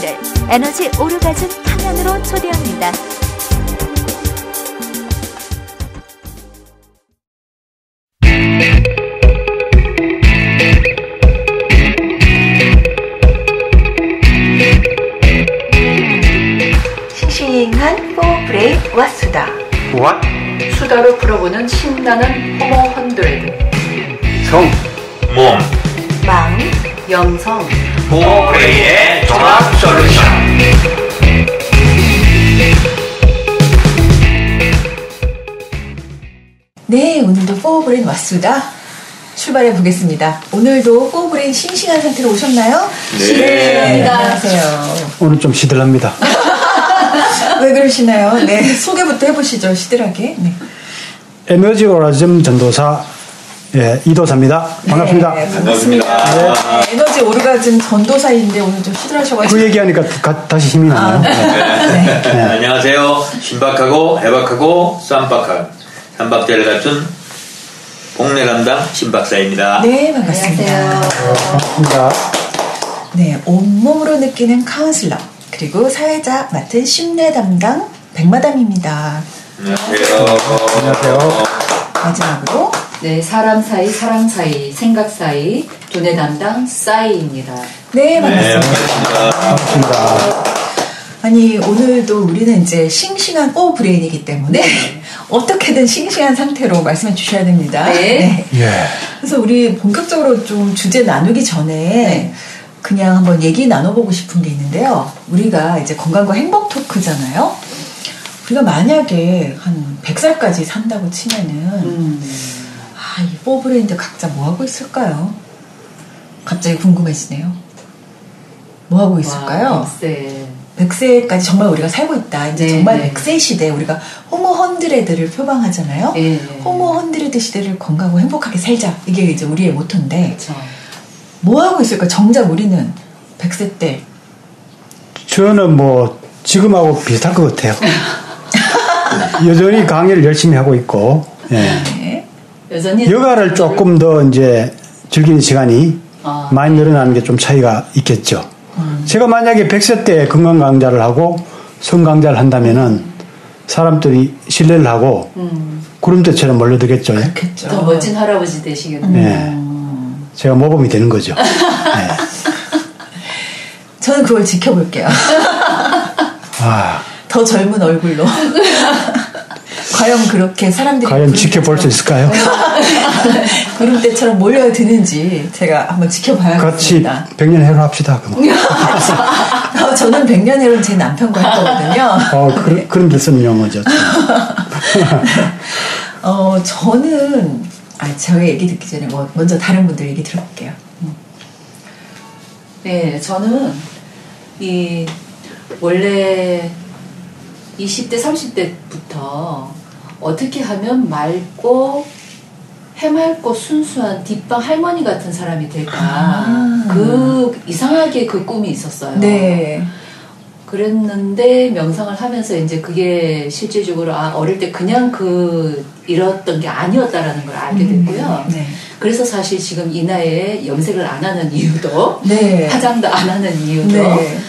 여러분을 에너지 오르가즘 탕양으로 초대합니다. 싱싱한 포브레인 왓수다. What? 수다로 풀어보는 신나는 호모 헌드레드. 성, 몸, 마음, 영성. 포브레인의 종합 솔루션. 네, 오늘도 포브레인 왓수다 출발해 보겠습니다. 오늘도 포브레인 싱싱한 상태로 오셨나요? 네. 안녕하세요. 오늘 좀 시들합니다. 왜 그러시나요? 네, 소개부터 해보시죠. 시들하게. 네. 에너지 오라즘 전도사 이도사입니다. 반갑습니다. 네, 반갑습니다. 네, 에너지 오르가즘 전도사인데 오늘 좀 시들하셔가지고 그 얘기하니까 다시 힘이 나네요. 네. 안녕하세요. 신박하고 해박하고 쌈박한 삼박자를 갖춘 복내 담당 신박사입니다. 네, 반갑습니다. 반갑습니다. 네, 온몸으로 느끼는 카운슬러 그리고 사회자 맡은 심내 담당 백마담입니다. 안녕하세요. 안녕하세요. 마지막으로 네, 사람 사이, 사랑 사이, 생각 사이, 두뇌 담당 싸이입니다. 네, 네, 반갑습니다. 반갑습니다. 아니, 오늘도 우리는 이제 싱싱한 포브레인이기 때문에 어떻게든 싱싱한 상태로 말씀해 주셔야 됩니다. 네. 예. 그래서 우리 본격적으로 좀 주제 나누기 전에 그냥 한번 얘기 나눠보고 싶은 게 있는데요. 우리가 이제 건강과 행복 토크잖아요. 우리가 만약에 한 100살까지 산다고 치면은 이 포브레인들 각자 뭐 하고 있을까요? 갑자기 궁금해지네요. 뭐 하고 있을까요? 100세까지 정말 우리가 살고 있다. 이제 네, 정말 네. 100세 시대 우리가 호모 헌드레드를 표방하잖아요. 네. 호모 헌드레드 시대를 건강하고 행복하게 살자. 이게 이제 우리의 모토인데 그렇죠. 뭐 하고 있을까? 정작 우리는 100세 때 저는 뭐 지금하고 비슷할 것 같아요. 여전히 강의를 열심히 하고 있고, 네. 여전히 여가를 조금 더 이제 즐기는 시간이 아. 많이 늘어나는 게 좀 차이가 있겠죠. 제가 만약에 100세 때 건강 강좌를 하고 성 강좌를 한다면은 사람들이 신뢰를 하고 구름대처럼 몰려들겠죠. 예? 그렇겠죠. 더 멋진 할아버지 되시겠네요. 네. 제가 모범이 되는 거죠. 네. 저는 그걸 지켜볼게요. 아, 더 젊은 얼굴로. 과연 그렇게 사람들이 과연 지켜볼 수 있을까요? 구름대처럼 몰려드는지 제가 한번 같이 지켜봐야겠습니다. 100년 해로 합시다. 그럼. 저는 100년 해로는 제 남편과 했거든요. 그런 데 쓰는 용어죠. 저는 저의 얘기 듣기 전에 먼저 다른 분들 얘기 들어볼게요. 네, 저는 원래 20대, 30대부터 어떻게 하면 맑고 해맑고 순수한 뒷방 할머니 같은 사람이 될까. 이상하게 그 꿈이 있었어요. 네. 그랬는데 명상을 하면서 이제 그게 실질적으로 어릴 때 그냥 이랬던 게 아니었다라는 걸 알게 됐고요. 네. 그래서 사실 지금 이 나이에 염색을 안 하는 이유도 네. 화장도 안 하는 이유도 네.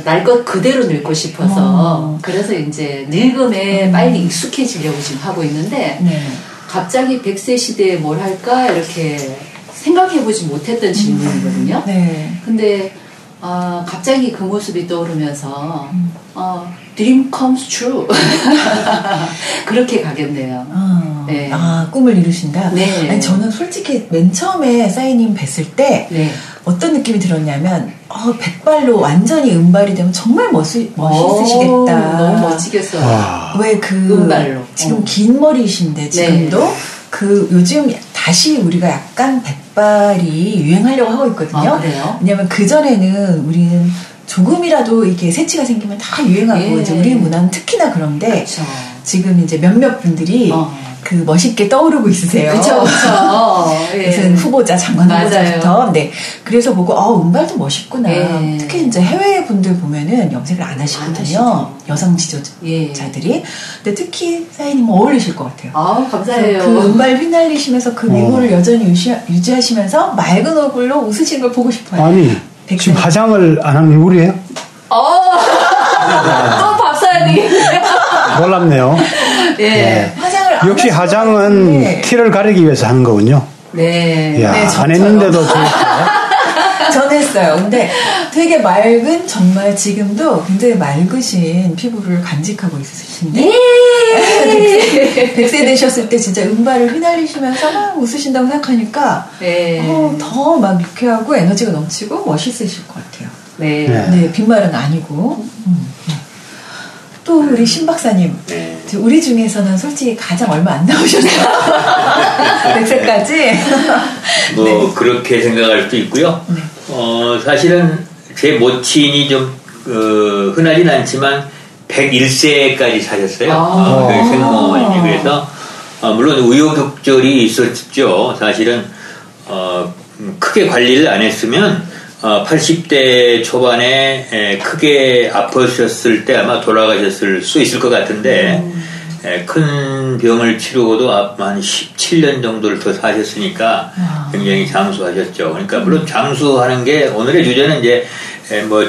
날 것 그대로 늙고 싶어서 그래서 이제 늙음에 빨리 익숙해지려고 지금 하고 있는데 네. 갑자기 100세 시대에 뭘 할까 이렇게 생각해보지 못했던 질문이거든요. 네. 근데 갑자기 그 모습이 떠오르면서 dream comes true 그렇게 가겠네요. 네. 꿈을 이루신다? 네. 아니, 저는 솔직히 맨 처음에 싸이님 뵀을 때 네. 어떤 느낌이 들었냐면 백발로 완전히 은발이 되면 정말 멋있으시겠다. 너무 멋지겠어요. 왜 은발로. 지금 긴 머리이신데 지금도 네. 요즘 다시 우리가 약간 백발이 유행하려고 하고 있거든요. 그래요? 왜냐면 그전에는 우리는 조금이라도 이렇게 새치가 생기면 다 유행하고 예. 이제 우리 문화는 특히나 그런데 그렇죠. 지금 이제 몇몇 분들이 멋있게 떠오르고 있으세요. 그쵸. 예. 무슨 후보자, 장관 맞아요. 후보자부터. 네. 그래서 보고, 은발도 멋있구나. 예. 특히 이제 해외 분들 보면은 염색을 안 하시거든요. 여성 지도자들이. 근데 특히 사인님은 어울리실 것 같아요. 감사해요. 그 은발 휘날리시면서 그 미모를 여전히 유지하시면서 맑은 얼굴로 웃으시는 걸 보고 싶어요. 아니, 지금 화장을 안 한 얼굴이에요? 또 밥 사야 되겠네요. 놀랍네요. 예. 네. 화장을 안 역시 하시는 화장은 분인데 티를 가리기 위해서 하는 거군요. 네. 이야, 네, 안 했는데도 좋다. 저는 했어요. 근데 되게 맑은, 정말 지금도 굉장히 맑으신 피부를 간직하고 있으신데. 예. 100세 되셨을 때 진짜 은발을 휘날리시면서 막 웃으신다고 생각하니까 네. 더 막 유쾌하고 에너지가 넘치고 멋있으실 것 같아요. 네. 네. 네, 빈말은 아니고. 네. 또 우리 신 박사님, 네. 우리 중에서는 솔직히 가장 얼마 안 나오셨어요. 100세까지. 뭐 네. 그렇게 생각할 수도 있고요. 네. 사실은 제 모친이 좀 흔하진 않지만 101세까지 사셨어요. 저희 생모님이. 그래서 물론 우여곡절이 있었죠. 사실은 크게 관리를 안 했으면 80대 초반에 크게 아프셨을 때 아마 돌아가셨을 수 있을 것 같은데 큰 병을 치르고도 한 17년 정도를 더 사셨으니까 굉장히 장수하셨죠. 그러니까 물론 장수하는 게 오늘의 주제는 이제 뭐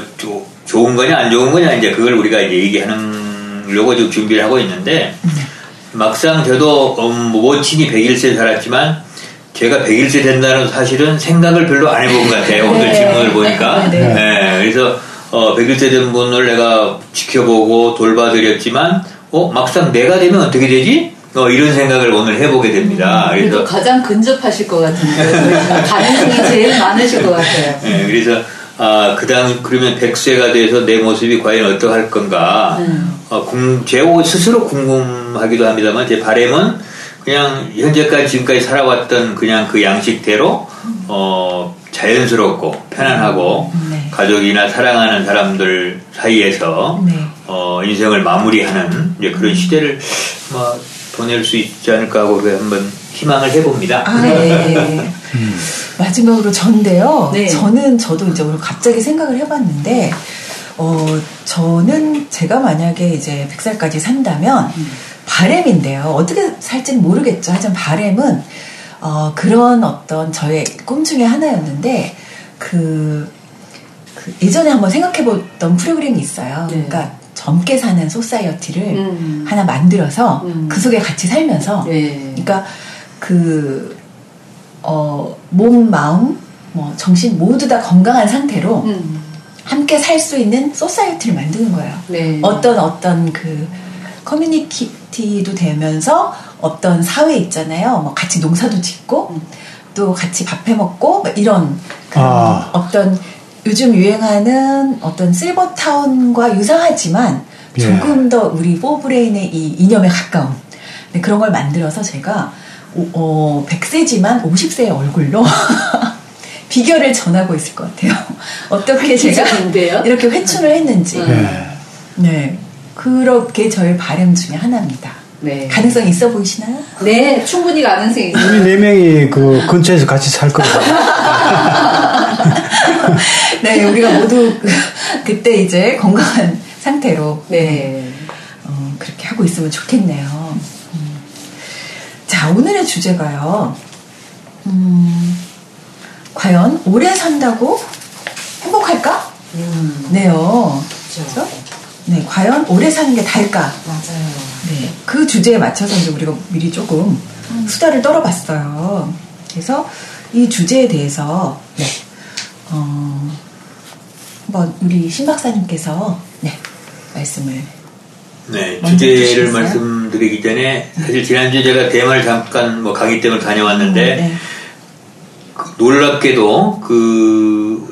좋은 거냐 안 좋은 거냐 이제 그걸 우리가 이제 얘기하려고 지금 준비를 하고 있는데 막상 저도 모친이 101세 살았지만 제가 101세 된다는 사실은 생각을 별로 안 해본 것 같아요. 오늘 질문을 보니까. 네. 네, 그래서 101세 된 분을 내가 지켜보고 돌봐드렸지만 막상 내가 되면 어떻게 되지? 이런 생각을 오늘 해보게 됩니다. 그래도 가장 근접하실 것 같은데 가능성이 제일 많으실 것 같아요. 네, 그래서 그러면 100세가 돼서 내 모습이 과연 어떡할 건가. 제 스스로 궁금하기도 합니다만 제 바람은 그냥 현재까지 지금까지 살아왔던 그냥 그 양식대로 자연스럽고 편안하고 네. 가족이나 사랑하는 사람들 사이에서 네. 인생을 마무리하는 이제 그런 시대를 보낼 수 있지 않을까 하고 한번 희망을 해봅니다. 네. 마지막으로 전데요. 네. 저도 이제 오늘 갑자기 생각을 해봤는데, 저는 제가 만약에 이제 100살까지 산다면, 바램인데요. 어떻게 살지는 모르겠죠. 하지만 바램은, 그런 어떤 저의 꿈 중에 하나였는데, 예전에 한번 생각해봤던 프로그램이 있어요. 네. 그러니까 젊게 사는 소사이어티를 하나 만들어서 그 속에 같이 살면서, 네. 그러니까 몸, 마음, 정신 모두 다 건강한 상태로 함께 살 수 있는 소사이어티를 만드는 거예요. 네. 어떤 커뮤니티도 되면서 어떤 사회 있잖아요. 같이 농사도 짓고 또 같이 밥 해 먹고 이런 어떤 요즘 유행하는 어떤 실버타운과 유사하지만 조금 더 우리 포브레인의 이 이념에 가까운 그런 걸 만들어서 제가 100세지만 50세의 얼굴로 비결을 전하고 있을 것 같아요. 어떻게 제가 좋은데요? 이렇게 회춘을 했는지. 네. 그렇게 저의 바람 중에 하나입니다. 네. 가능성이 있어 보이시나요? 네, 충분히 가능성이 있어요. 우리 4명이 그 근처에서 같이 살 거예요. 네, 우리가 모두 그때 이제 건강한 상태로 네. 그렇게 하고 있으면 좋겠네요. 자, 오늘의 주제가요. 과연 오래 산다고 행복할까? 네요. 그렇죠? 네, 과연 오래 사는 게 다일까? 맞아요. 네, 그 주제에 맞춰서 이제 우리가 미리 조금 수다를 떨어봤어요. 그래서 이 주제에 대해서 한번 우리 신 박사님께서 말씀을. 네, 먼저 주제를 주시겠어요? 말씀드리기 전에 사실 지난주에 제가 대만을 잠깐 강의 때문에 다녀왔는데 네. 놀랍게도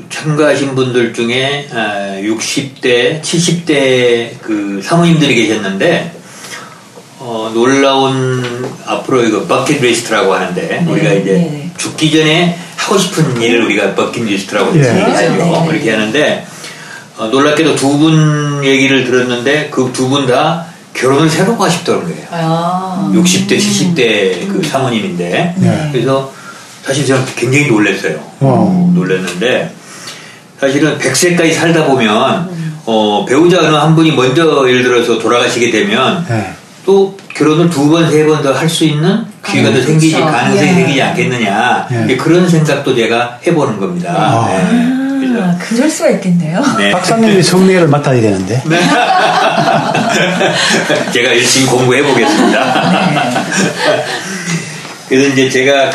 참가하신 분들 중에 60대, 70대 사모님들이 계셨는데 놀라운 앞으로 이거 버킷리스트라고 하는데 우리가 이제 죽기 전에 하고 싶은 일을 우리가 버킷리스트라고 얘기하죠. 그렇게 하는데 놀랍게도 두 분 얘기를 들었는데 그 두 분 다 결혼을 새로 하고 싶다는 거예요. 60대, 70대 사모님인데 그래서 사실 저는 굉장히 놀랐어요. 놀랐는데 사실은 100세까지 살다 보면 배우자 어느 한 분이 먼저 예를 들어서 돌아가시게 되면 또 결혼을 2번, 3번 더 할 수 있는 기회가 더 생기지, 가능성이 생기지 않겠느냐. 그런 생각도 제가 해보는 겁니다. 그럴 수가 있겠네요. 네. 박사님이 성례를 맡아야 되는데. 네. 제가 열심히 공부해 보겠습니다. 네. 그래서 이제 제가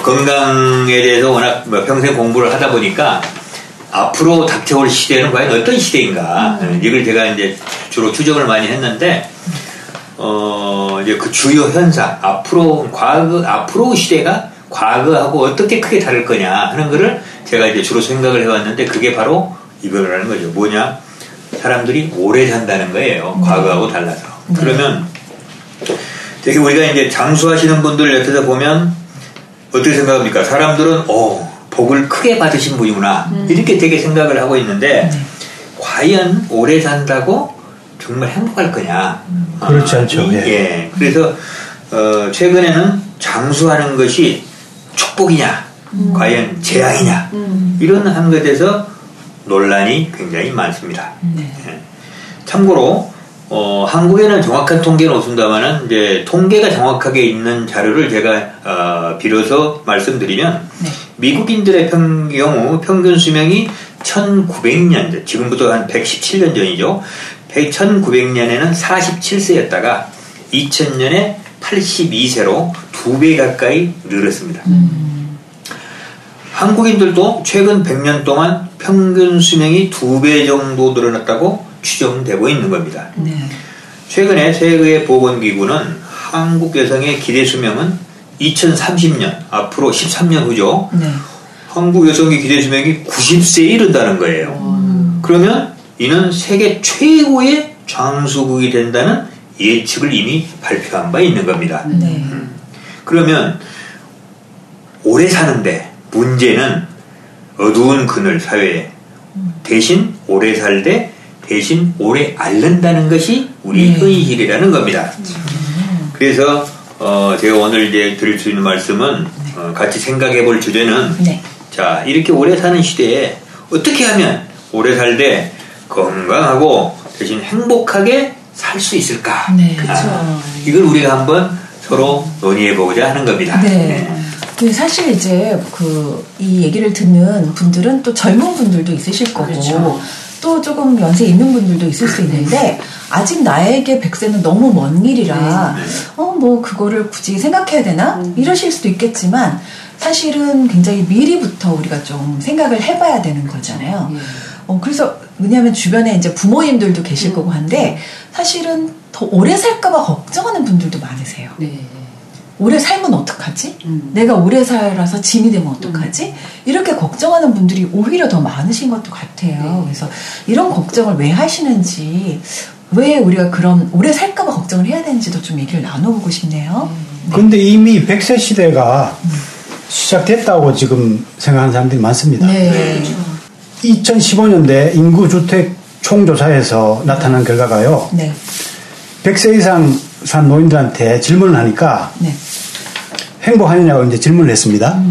건강에 대해서 워낙 평생 공부를 하다 보니까 앞으로 닥쳐올 시대는 과연 어떤 시대인가. 이걸 제가 이제 주로 추적을 많이 했는데, 이제 그 주요 현상, 앞으로 시대가 과거하고 어떻게 크게 다를 거냐 하는 거를 제가 이제 주로 생각을 해왔는데, 그게 바로 이거라는 거죠. 뭐냐? 사람들이 오래 산다는 거예요. 과거하고 달라서. 그러면 되게 우리가 이제 장수하시는 분들 옆에서 보면 어떻게 생각합니까? 사람들은 복을 크게 받으신 분이구나 이렇게 되게 생각을 하고 있는데 과연 오래 산다고 정말 행복할 거냐? 그렇지 않죠. 예. 그래서 최근에는 장수하는 것이 축복이냐, 과연 재앙이냐 이런 한 것에 대해서 논란이 굉장히 많습니다. 예. 참고로 한국에는 정확한 통계는 없습니다만은 이제 통계가 정확하게 있는 자료를 제가 빌어서 말씀드리면 미국인들의 경우 평균 수명이 1900년, 지금부터 한 117년 전이죠. 1900년에는 47세였다가 2000년에 82세로 2배 가까이 늘었습니다. 한국인들도 최근 100년 동안 평균 수명이 2배 정도 늘어났다고 추정되고 있는 겁니다. 네. 최근에 세계보건기구는 한국 여성의 기대 수명은 2030년, 앞으로 13년 후죠. 네. 한국 여성의 기대 수명이 90세에 이른다는 거예요. 그러면 이는 세계 최고의 장수국이 된다는 예측을 이미 발표한 바 있는 겁니다. 네. 그러면 오래 사는데 문제는 어두운 그늘 사회에 대신 오래 살되 대신 오래 앓는다는 것이 우리 현실이라는 겁니다. 그래서 제가 오늘 이제 드릴 수 있는 말씀은 같이 생각해 볼 주제는 자, 이렇게 오래 사는 시대에 어떻게 하면 오래 살되 건강하고 대신 행복하게 살 수 있을까? 네, 그렇죠. 이걸 우리가 한번 서로 논의해 보고자 하는 겁니다. 네. 사실 이제 이 얘기를 듣는 분들은 또 젊은 분들도 있으실 거고 그렇죠. 또 조금 연세 있는 분들도 있을 수 있는데 아직 나에게 100세는 너무 먼 일이라 뭐 그거를 굳이 생각해야 되나? 이러실 수도 있겠지만 사실은 굉장히 미리부터 우리가 좀 생각을 해봐야 되는 거잖아요. 그래서 왜냐하면 주변에 이제 부모님들도 계실 거고 한데 사실은 더 오래 살까봐 걱정하는 분들도 많으세요. 네. 오래 살면 어떡하지? 내가 오래 살아서 짐이 되면 어떡하지? 이렇게 걱정하는 분들이 오히려 더 많으신 것도 같아요. 그래서 이런 걱정을 왜 하시는지, 왜 우리가 그런 오래 살까봐 걱정을 해야 되는지도 좀 얘기를 나눠보고 싶네요. 근데 이미 100세 시대가 시작됐다고 지금 생각하는 사람들이 많습니다. 네. 2015년대 인구주택 총조사에서 나타난 결과가요. 네. 100세 이상 산 노인들한테 질문을 하니까 네. 행복하느냐고 이제 질문을 했습니다.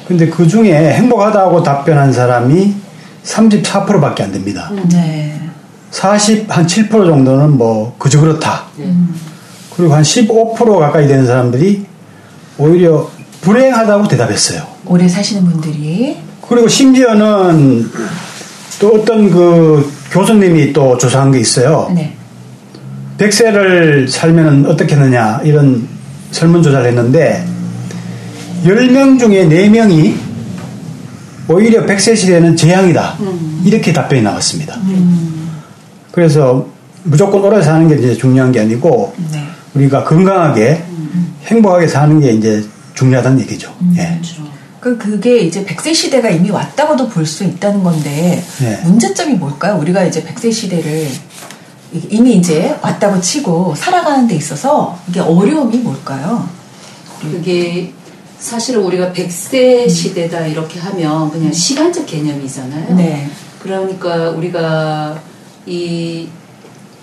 근데 그 중에 행복하다고 답변한 사람이 34%밖에 안 됩니다. 네. 7% 정도는 뭐 그저 그렇다. 그리고 한 15% 가까이 되는 사람들이 오히려 불행하다고 대답했어요. 오래 사시는 분들이. 그리고 심지어는 또 어떤 그 교수님이 또 조사한 게 있어요. 네. 100세를 살면 어떻게 하느냐 이런 설문조사를 했는데 10명 중에 4명이 오히려 100세 시대는 재앙이다. 이렇게 답변이 나왔습니다. 그래서 무조건 오래 사는 게 이제 중요한 게 아니고 우리가 건강하게 행복하게 사는 게 이제 중요하다는 얘기죠. 예. 그게 이제 100세 시대가 이미 왔다고도 볼 수 있다는 건데 문제점이 뭘까요? 우리가 이제 100세 시대를 이미 이제 왔다고 치고 살아가는 데 있어서 이게 어려움이 뭘까요? 그게 사실은 우리가 100세 시대다 이렇게 하면 그냥 시간적 개념이잖아요. 네. 그러니까 우리가 이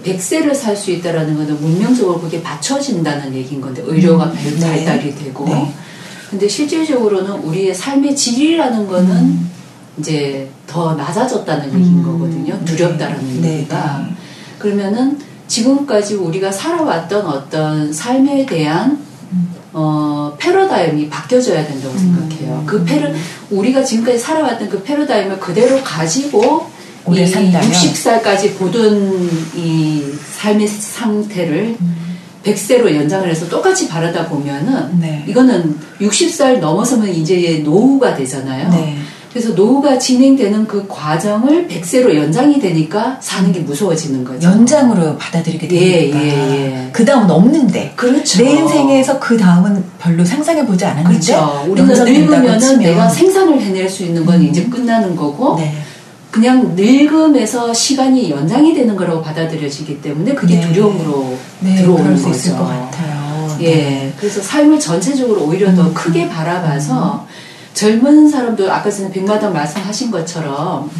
100세를 살 수 있다라는 거는 문명적으로 그게 받쳐진다는 얘기인 건데 의료가 발달이 되고 근데 실질적으로는 우리의 삶의 질이라는 거는 이제 더 낮아졌다는 얘기인 거거든요. 두렵다라는 얘기가. 그러면은 지금까지 우리가 살아왔던 어떤 삶에 대한 패러다임이 바뀌어져야 된다고 생각해요. 우리가 지금까지 살아왔던 그 패러다임을 그대로 가지고 오래 산다면 60살까지 보던 이 삶의 상태를 100세로 연장을 해서 똑같이 바라다 보면은 네. 이거는 60살 넘어서면 이제 노후가 되잖아요. 네. 그래서 노후가 진행되는 그 과정을 100세로 연장이 되니까 사는 게 무서워지는 거죠. 연장으로 받아들이게 되니까. 예. 그 다음은 없는데. 그렇죠. 내 인생에서 그 다음은 별로 상상해보지 않았는데. 그렇죠. 우리는 늙으면은 내가 생산을 해낼 수 있는 건 이제 끝나는 거고. 네. 그냥 늙음에서 시간이 연장이 되는 거라고 받아들여지기 때문에 그게 네. 두려움으로 네, 들어오는 그럴 수 거죠. 있을 것 같아요. 예, 네. 그래서 삶을 전체적으로 오히려 더 크게 바라봐서 젊은 사람도 아까 전에 백마담 말씀하신 것처럼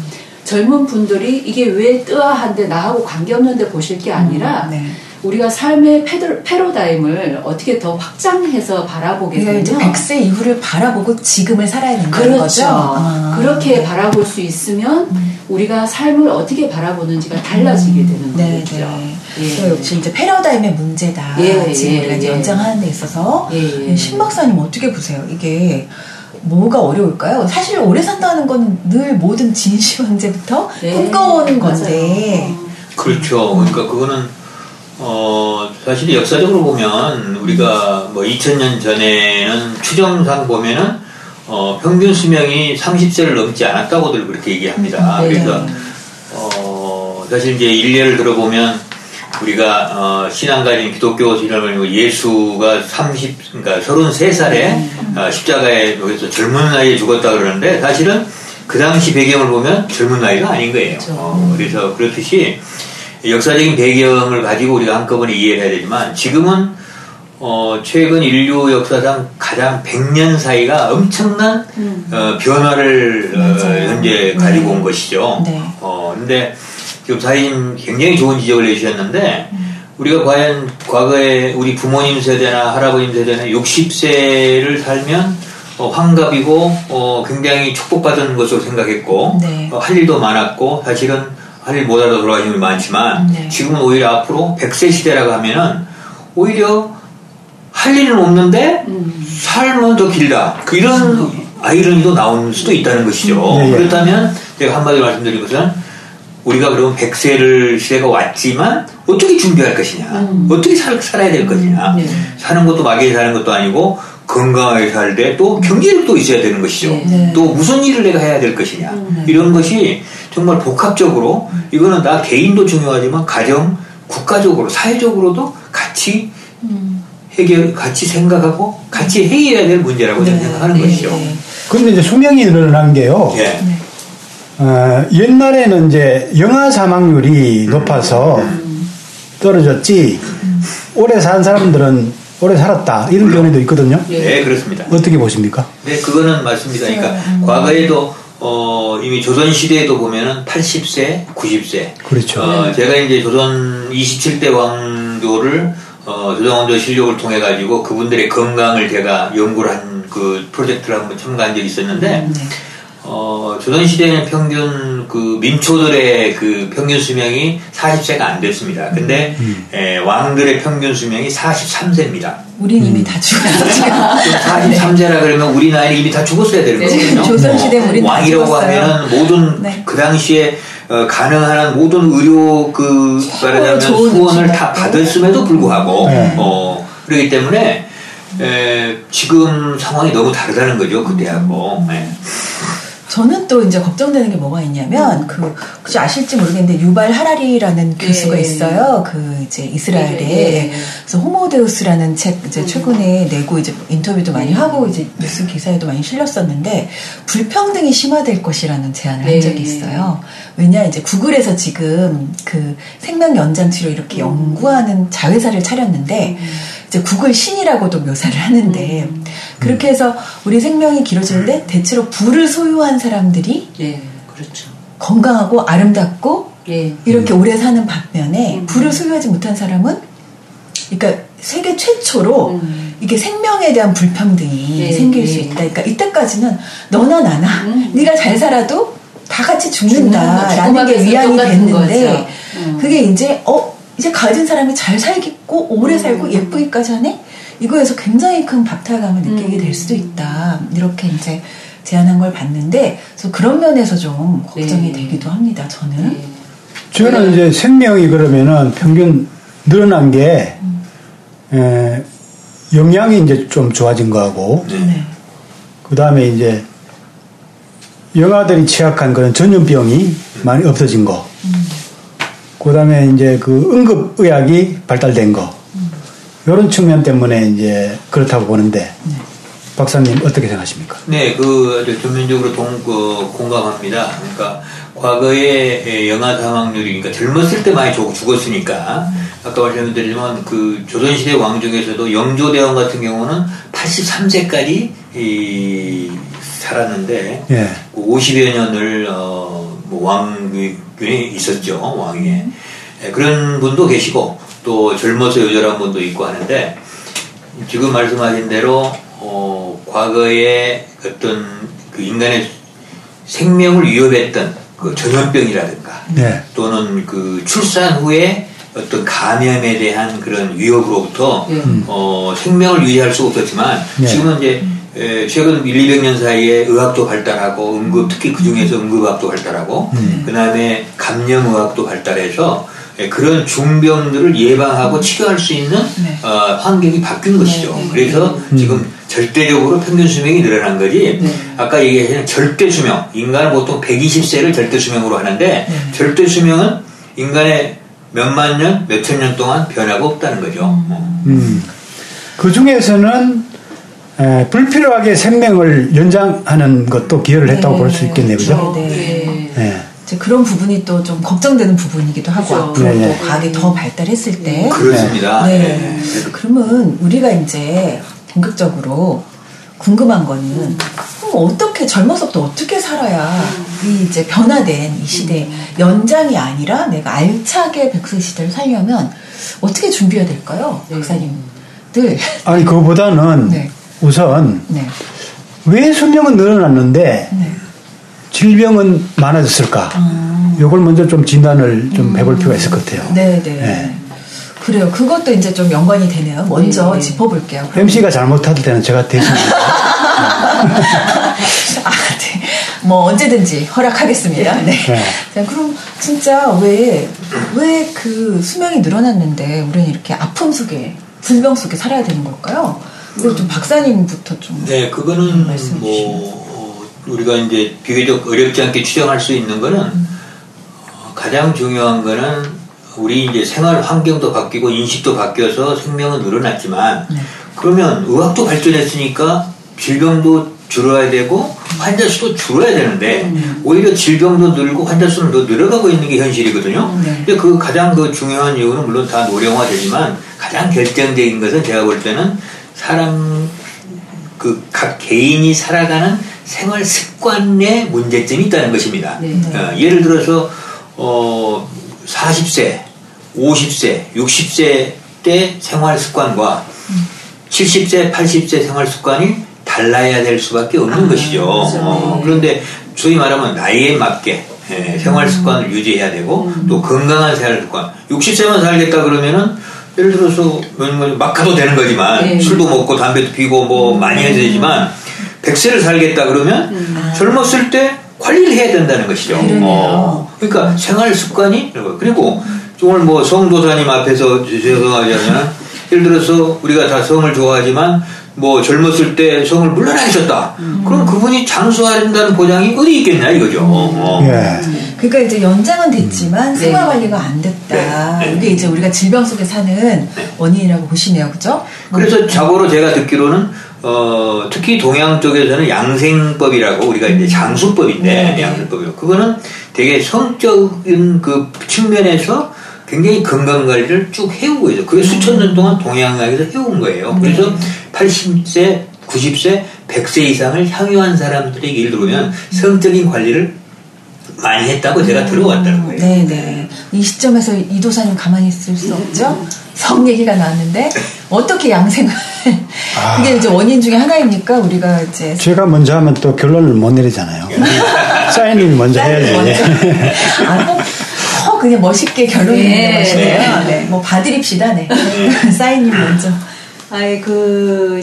젊은 분들이 이게 왜 뜨아한데 나하고 관계없는데 보실 게 아니라 네. 우리가 삶의 패러다임을 어떻게 더 확장해서 바라보게 되면 이제 100세 이후를 바라보고 지금을 살아야 된다는 그렇죠. 거죠. 아. 그렇게 바라볼 수 있으면 우리가 삶을 어떻게 바라보는지가 달라지게 되는 네, 거죠. 네. 예. 역시 이제 패러다임의 문제다. 예, 지금 예, 우리가 이제 예. 연장하는 데 있어서 예, 예. 신 박사님 어떻게 보세요? 이게 뭐가 어려울까요? 사실 오래 산다는 건 늘 모든 진시 황제부터 네, 꿈꿔오는 건데. 맞아요. 그렇죠. 그러니까 그거는 사실 역사적으로 보면 우리가 뭐 2000년 전에는 추정상 보면은 평균 수명이 30세를 넘지 않았다고들 그렇게 얘기합니다. 네. 그래서 사실 이제 일례를 들어보면 우리가 신앙가인 기독교 신앙을 예수가 그러니까 33살에 십자가에 여기서 젊은 나이에 죽었다 그러는데 사실은 그 당시 배경을 보면 젊은 나이가 아닌 거예요. 그래서 그렇듯이 역사적인 배경을 가지고 우리가 한꺼번에 이해를 해야 되지만 지금은 최근 인류 역사상 가장 100년 사이가 엄청난 변화를 현재 가지고 온 것이죠. 네. 근데 지금 사장님 굉장히 좋은 지적을 해주셨는데 우리가 과연 과거에 우리 부모님 세대나 할아버님 세대나 60세를 살면 환갑이고 굉장히 축복받은 것으로 생각했고 네. 할 일도 많았고 사실은 할 일 못하다 돌아가신 분이 많지만 네. 지금은 오히려 앞으로 100세 시대라고 하면은 오히려 할 일은 없는데 삶은 더 길다. 이런 아이러니도 나올 수도 있다는 것이죠. 예, 예. 그렇다면 제가 한마디로 말씀드린 것은 우리가 그러면 100세를 시대가 왔지만 어떻게 준비할 것이냐. 어떻게 살아야 될 것이냐. 네. 사는 것도 막연히 사는 것도 아니고 건강하게 살되 또 경제력도 있어야 되는 것이죠. 네. 또 무슨 일을 내가 해야 될 것이냐. 이런 것이 정말 복합적으로 이거는 나 개인도 중요하지만 가정, 국가적으로, 사회적으로도 같이 같이 생각하고 같이 해결해야 될 문제라고 저는 생각하는 것이죠. 네. 그런데 이제 수명이 늘어난 게요. 예. 옛날에는 이제 영아 사망률이 높아서 떨어졌지, 오래 산 사람들은 오래 살았다. 이런 견해도 있거든요. 네, 그렇습니다. 어떻게 보십니까? 네, 그거는 맞습니다. 그러니까 과거에도 이미 조선 시대에도 보면은 80세, 90세. 그렇죠. 제가 이제 조선 27대 왕조를 조선왕조 실력을 통해 가지고 그분들의 건강을 제가 연구를 한 그 프로젝트를 한번 참가한 적이 있었는데 조선 시대에는 평균 그 민초들의 그 평균 수명이 40세가 안 됐습니다. 근데 왕들의 평균 수명이 43세입니다. 우린 이미 다 죽었죠. 43세라 그러면 우리 나이는 이미 다 죽었어야 되는 거거든요. 조선시대 우린 다 왕이라고 죽었어요. 하면은 모든 네. 그 당시에 가능한 모든 의료 말하자면 좋은 후원을 음식 다 먹고. 받았음에도 불구하고 네. 그렇기 때문에 지금 상황이 너무 다르다는 거죠 그때하고. 저는 또 이제 걱정되는 게 뭐가 있냐면 혹시 아실지 모르겠는데 유발 하라리라는 교수가 있어요. 그 이제 이스라엘에. 네. 그래서 호모데우스라는 책 이제 최근에 내고 이제 인터뷰도 많이 하고 이제 뉴스 기사에도 많이 실렸었는데 불평등이 심화될 것이라는 제안을 한 적이 있어요. 왜냐 이제 구글에서 지금 그 생명 연장 치료 이렇게 연구하는 자회사를 차렸는데 이제 구글 신이라고도 묘사를 하는데 그렇게 해서 우리 생명이 길어지는데 대체로 부를 소유한 사람들이 네, 그렇죠. 건강하고 아름답고 예. 이렇게 오래 사는 반면에 부를 소유하지 못한 사람은 그러니까 세계 최초로 이게 생명에 대한 불평등이 생길 수 있다. 그러니까 이때까지는 너나 나나 네가 잘 살아도 다 같이 죽는다라는 게 위안이 됐는데 그게 이제 가진 사람이 잘 살겠고 오래 살고 예쁘기까지 하네? 이거에서 굉장히 큰 박탈감을 느끼게 될 수도 있다. 이렇게 이제 제안한 걸 봤는데, 그래서 그런 면에서 좀 걱정이 되기도 합니다. 저는. 저는 이제 생명이 그러면은 평균 늘어난 게 영양이 이제 좀 좋아진 거하고, 그 다음에 이제 영아들이 취약한 그런 전염병이 많이 없어진 거, 그 다음에 이제 그 응급의학이 발달된 거, 이런 측면 때문에 이제 그렇다고 보는데, 박사님 어떻게 생각하십니까? 네, 아주 전면적으로 공감합니다. 그러니까 과거에 영아 사망률이, 그러니까 젊었을 때 많이 죽었으니까, 아까 말씀드리지만 그 조선시대 왕 중에서도 영조대왕 같은 경우는 83세까지 살았는데, 예. 50여 년을 왕위에 있었죠, 왕위에. 그런 분도 계시고, 또 젊어서 요절한 분도 있고 하는데, 지금 말씀하신 대로 과거에 어떤 그 인간의 생명을 위협했던 그 전염병이라든가 또는 그 출산 후에 어떤 감염에 대한 그런 위협으로부터 생명을 유지할 수 없었지만 지금은 이제 최근 100~200년 사이에 의학도 발달하고 특히 그 중에서 응급의학도 발달하고 그 다음에 감염의학도 발달해서 그런 중병들을 예방하고 치료할 수 있는 환경이 바뀐 것이죠. 그래서 지금 절대적으로 평균 수명이 늘어난 거지. 아까 얘기하신 절대 수명, 인간은 보통 120세를 절대 수명으로 하는데 절대 수명은 인간의 몇만 년, 몇천 년 동안 변화가 없다는 거죠. 그 중에서는 불필요하게 생명을 연장하는 것도 기여를 했다고 볼 수 있겠네요, 그죠? 그런 부분이 또 좀 걱정되는 부분이기도 하고 앞으로 또 과학이 더 발달했을 때 그렇습니다. 그러면 우리가 이제 본격적으로 궁금한 거는 어떻게 젊어서부터 어떻게 살아야 이 이제 변화된 이 시대 연장이 아니라 내가 알차게 100세 시대를 살려면 어떻게 준비해야 될까요, 박사님들? 아니 그거보다는 우선 왜 수명은 늘어났는데 질병은 많아졌을까? 이걸 먼저 좀 진단을 좀 해볼 필요가 있을 것 같아요. 네. 그래요. 그것도 이제 좀 연관이 되네요. 먼저 짚어볼게요. MC가 잘못할 때는 제가 대신. 뭐 언제든지 허락하겠습니다. 자, 그럼 진짜 왜 그 수명이 늘어났는데 우리는 이렇게 아픔 속에, 질병 속에 살아야 되는 걸까요? 그걸 좀 박사님부터 좀. 네, 그거는 우리가 이제 비교적 어렵지 않게 추정할 수 있는 거는 가장 중요한 거는 우리 이제 생활 환경도 바뀌고 인식도 바뀌어서 생명은 늘어났지만 그러면 의학도 발전했으니까 질병도 줄어야 되고 환자 수도 줄어야 되는데 오히려 질병도 늘고 환자 수는 더 늘어가고 있는 게 현실이거든요. 근데 그 가장 그 중요한 이유는 물론 다 노령화되지만 가장 결정적인 것은 제가 볼 때는 사람 그 각 개인이 살아가는 생활 습관에 문제점이 있다는 것입니다. 예를 들어서 40세, 50세, 60세 때 생활 습관과 70세, 80세 생활 습관이 달라야 될 수밖에 없는 것이죠. 그런데 소위 말하면 나이에 맞게 생활 습관을 유지해야 되고 또 건강한 생활 습관. 60세만 살겠다 그러면은 예를 들어서 막 가도 되는 거지만 술도 먹고 담배도 피고 뭐 많이 해야 되지만 100세를 살겠다 그러면 젊었을 때 관리를 해야 된다는 것이죠. 그러니까 생활 습관이 그리고 오늘 뭐 성도사님 앞에서 죄송하자면 예를 들어서 우리가 다 성을 좋아하지만 뭐 젊었을 때 성을 물러나셨다. 그럼 그분이 장수한다는 보장이 어디 있겠냐 이거죠. 그러니까 이제 연장은 됐지만 생활 관리가 안 됐다. 이게 이제 우리가 질병 속에 사는 원인이라고 보시네요, 그죠? 그래서 자고로 제가 듣기로는 특히 동양 쪽에서는 양생법이라고 우리가 이제 장수법인데 양수법이요. 그거는 되게 성적인 그 측면에서 굉장히 건강 관리를 쭉 해오고 있어요. 그게 수천 년 동안 동양학에서 해온 거예요. 그래서 80세, 90세, 100세 이상을 향유한 사람들에게 예를 들면 성적인 관리를 많이 했다고 제가 들어왔다는 거예요. 이 시점에서 이도사님 가만히 있을 수 없죠? 성 얘기가 나왔는데 어떻게 양생을 그게 이제 원인 중에 하나입니까? 우리가 이제 제가 먼저 하면 또 결론을 못 내리잖아요. 사인님이 먼저 해야지. 그냥 멋있게 결론을 내는 것이네요. 뭐 봐드립시다. 사인님 먼저. 아이,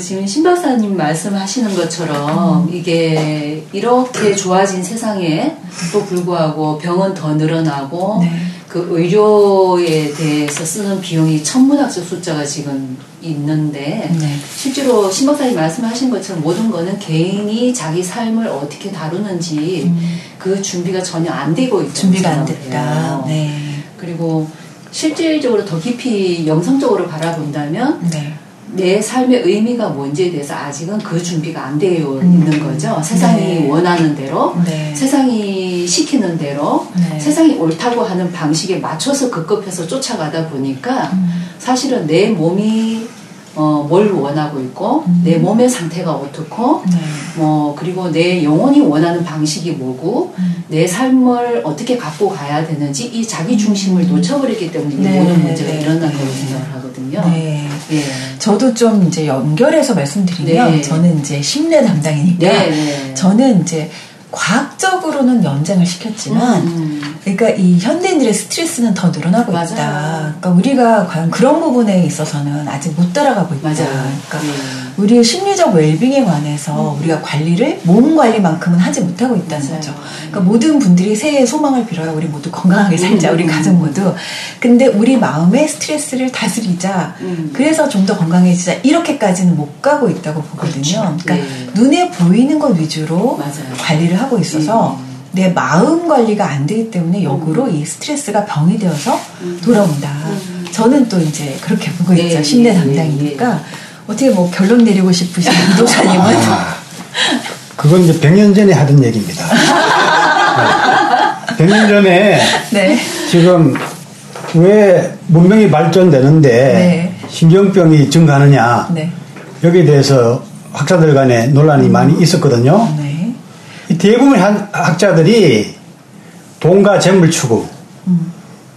지금 신 박사님 말씀하시는 것처럼 이게 이렇게 좋아진 세상에 또 불구하고 병은 더 늘어나고 네. 그 의료에 대해서 쓰는 비용이 천문학적 숫자가 지금 있는데 네. 실제로 신 박사님 말씀하신 것처럼 모든 거는 개인이 자기 삶을 어떻게 다루는지 그 준비가 전혀 안 되고 있다는 준비가 안 생각을 됐다. 해요. 네. 그리고 실질적으로 더 깊이 영성적으로 바라본다면 네. 내 삶의 의미가 뭔지에 대해서 아직은 그 준비가 안 되어 있는 거죠. 세상이 네. 원하는 대로, 네. 세상이 시키는 대로, 네. 세상이 옳다고 하는 방식에 맞춰서 급급해서 쫓아가다 보니까 사실은 내 몸이 뭘 원하고 있고 내 몸의 상태가 어떻고 네. 그리고 내 영혼이 원하는 방식이 뭐고 내 삶을 어떻게 갖고 가야 되는지 이 자기 중심을 놓쳐버리기 때문에 네. 모든 문제가 네. 일어난 네. 거라고 생각을 하거든요. 네. 예. 저도 좀 이제 연결해서 말씀드리면 네. 저는 이제 심내 담당이니까 네. 저는 이제 과학적으로는 연장을 시켰지만 그러니까 이 현대인들의 스트레스는 더 늘어나고 맞아요. 있다. 그러니까 우리가 과연 그런 부분에 있어서는 아직 못 따라가고 있다. 맞아요. 그러니까 우리의 심리적 웰빙에 관해서 우리가 관리를 몸 관리만큼은 하지 못하고 있다는 맞아요. 거죠. 그러니까 모든 분들이 새해 소망을 빌어요. 우리 모두 건강하게 살자. 우리 가족 모두. 근데 우리 마음의 스트레스를 다스리자. 그래서 좀 더 건강해지자. 이렇게까지는 못 가고 있다고 보거든요. 그렇죠. 그러니까 네. 눈에 보이는 것 위주로 맞아요. 관리를 하고 있어서 내 마음 관리가 안 되기 때문에 역으로 이 스트레스가 병이 되어서 돌아온다. 저는 또 이제 그렇게 보고 네, 있죠. 심내 네, 담당이니까. 어떻게 뭐 결론 내리고 싶으신 이도사님은? 그건 이제 100년 전에 하던 얘기입니다. 네. 100년 전에 네. 지금 왜 문명이 발전되는데 네. 신경병이 증가하느냐 네. 여기에 대해서 학자들 간에 논란이 많이 있었거든요. 네. 이 대부분의 학자들이 돈과 재물 추구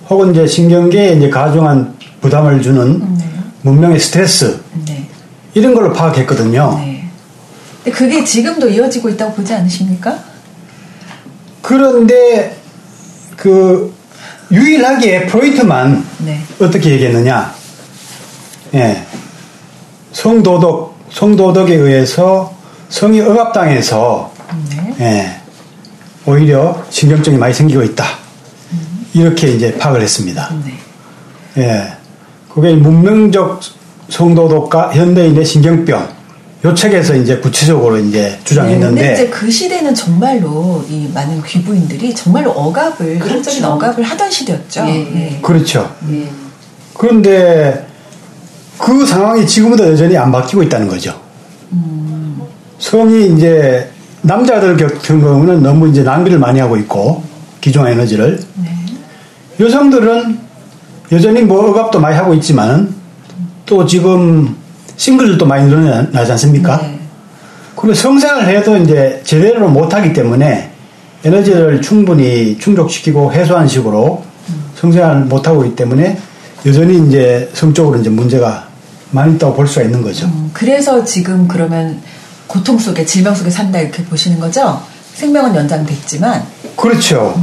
혹은 이제 신경계에 이제 가중한 부담을 주는 문명의 스트레스 네. 이런 걸로 파악했거든요. 네. 근데 그게 지금도 이어지고 있다고 보지 않으십니까? 그런데 그 유일하게 프로이트만 네. 어떻게 얘기했느냐? 예. 성도덕에 의해서 성이 억압당해서 네. 예. 오히려 신경증이 많이 생기고 있다. 이렇게 이제 파악을 했습니다. 네. 예. 그게 문명적 성도덕과 현대인의 신경병 요 책에서 이제 구체적으로 이제 주장했는데. 근데 이제 그 시대는 정말로 이 많은 귀부인들이 정말로 억압을, 그렇죠. 한적인 억압을 하던 시대였죠. 예, 네. 그렇죠. 예. 그런데 그 상황이 지금도 여전히 안 바뀌고 있다는 거죠. 성이 이제 남자들 같은 경우는 너무 이제 낭비를 많이 하고 있고 기존 에너지를. 네. 여성들은 여전히 뭐 억압도 많이 하고 있지만 또 지금 싱글들도 많이 늘어나지 않습니까? 네. 그리고 성생활을 해도 이제 제대로 못하기 때문에 에너지를 충분히 충족시키고 해소하는 식으로 성생활을 못하고 있기 때문에 여전히 이제 성적으로 이제 문제가 많이 있다고 볼 수가 있는 거죠. 그래서 지금 그러면 고통 속에 질병 속에 산다 이렇게 보시는 거죠? 생명은 연장됐지만. 그렇죠.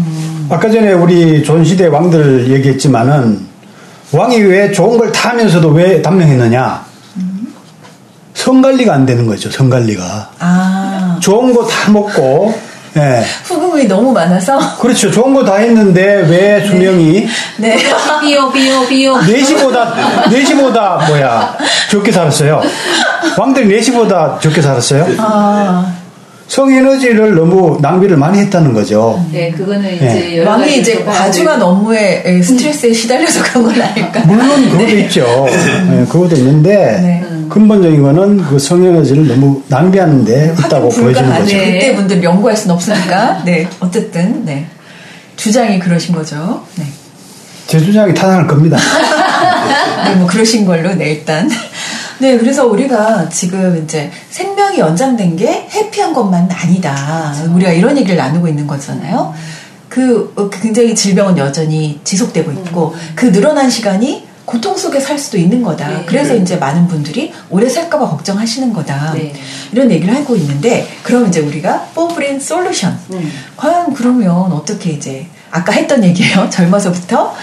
아까 전에 우리 조선시대 왕들 얘기했지만은 왕이 왜 좋은 걸 다 하면서도 왜 단명했느냐? 성관리가 안 되는 거죠. 성관리가. 아. 좋은 거 다 먹고 예. 후궁이 너무 많아서. 그렇죠. 좋은 거 다 했는데 왜 수명이 네. 비요 4시보다 뭐야 적게 살았어요. 왕들이 4시보다 적게 살았어요. 아. 성에너지를 너무 낭비를 많이 했다는 거죠. 네, 그거는 이제 네. 여러 왕이 가지 이제 과중한 업무에 스트레스에 시달려서 그런 건 아닐까? 물론 그것도 있죠. 네, 그것도 있는데 네. 근본적인 거는 그 성에너지를 너무 낭비하는 데 있다고 보여지는 불가하네. 거죠. 그때 분들 연구할 수는 없으니까. 네. 어쨌든 네. 주장이 그러신 거죠. 네. 제 주장이 타당할 겁니다. 네, 뭐 그러신 걸로 네 일단. 네, 그래서 우리가 지금 이제 생명이 연장된 게 해피한 것만은 아니다. 우리가 이런 얘기를 나누고 있는 거잖아요. 굉장히 질병은 여전히 지속되고 있고 그 늘어난 시간이 고통 속에 살 수도 있는 거다. 네. 그래서 이제 많은 분들이 오래 살까봐 걱정하시는 거다. 네. 이런 얘기를 하고 있는데, 그럼 이제 우리가 포브린 솔루션. 과연 그러면 어떻게 이제 아까 했던 얘기예요. 젊어서부터